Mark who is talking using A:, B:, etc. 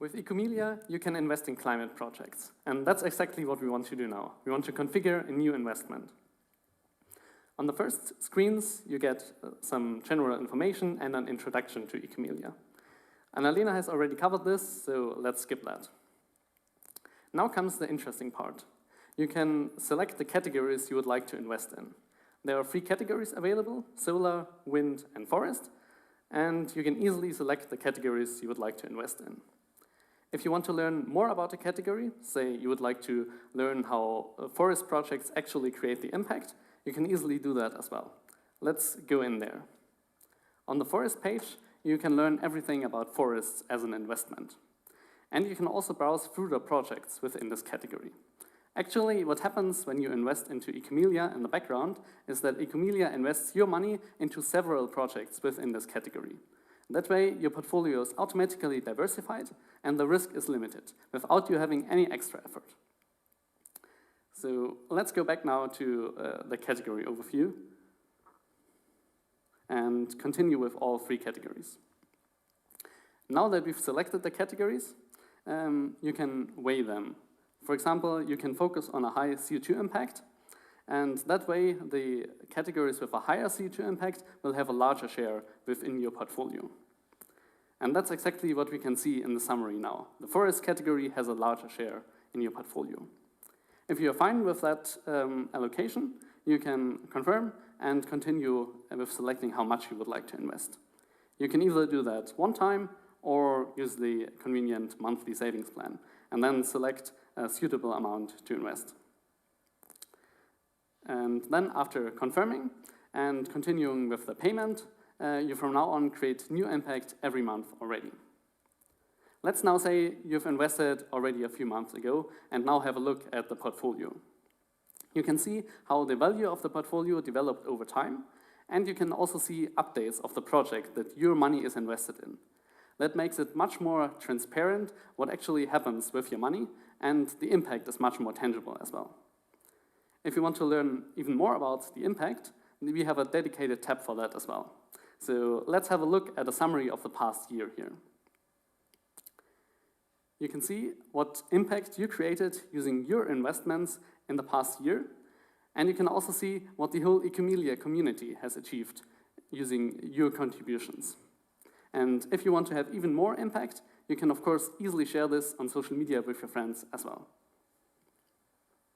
A: With Ecomelia, you can invest in climate projects, and that's exactly what we want to do now. We want to configure a new investment. On the first screens, you get some general information and an introduction to Ecomelia. Annalena has already covered this, so let's skip that. Now comes the interesting part. You can select the categories you would like to invest in. There are 3 categories available: solar, wind, and forest, and you can easily select the categories you would like to invest in. If you want to learn more about a category, say you would like to learn how forest projects actually create the impact, you can easily do that as well. Let's go in there. On the forest page, you can learn everything about forests as an investment. And you can also browse through the projects within this category. Actually, what happens when you invest into Ecomelia in the background is that Ecomelia invests your money into several projects within this category. That way, your portfolio is automatically diversified and the risk is limited without you having any extra effort. So let's go back now to the category overview and continue with all 3 categories. Now that we've selected the categories, you can weigh them. For example, you can focus on a high CO2 impact, and that way the categories with a higher CO2 impact will have a larger share within your portfolio. And that's exactly what we can see in the summary now. The forest category has a larger share in your portfolio. If you're fine with that allocation, you can confirm and continue with selecting how much you would like to invest. You can either do that one time or use the convenient monthly savings plan, and then select a suitable amount to invest. And then after confirming and continuing with the payment, you from now on create new impact every month already. Let's now say you've invested already a few months ago and now have a look at the portfolio. You can see how the value of the portfolio developed over time, and you can also see updates of the project that your money is invested in. That makes it much more transparent what actually happens with your money, and the impact is much more tangible as well. If you want to learn even more about the impact, we have a dedicated tab for that as well. So let's have a look at a summary of the past year here. You can see what impact you created using your investments in the past year, and you can also see what the whole Ecomelia community has achieved using your contributions. And if you want to have even more impact, you can of course easily share this on social media with your friends as well.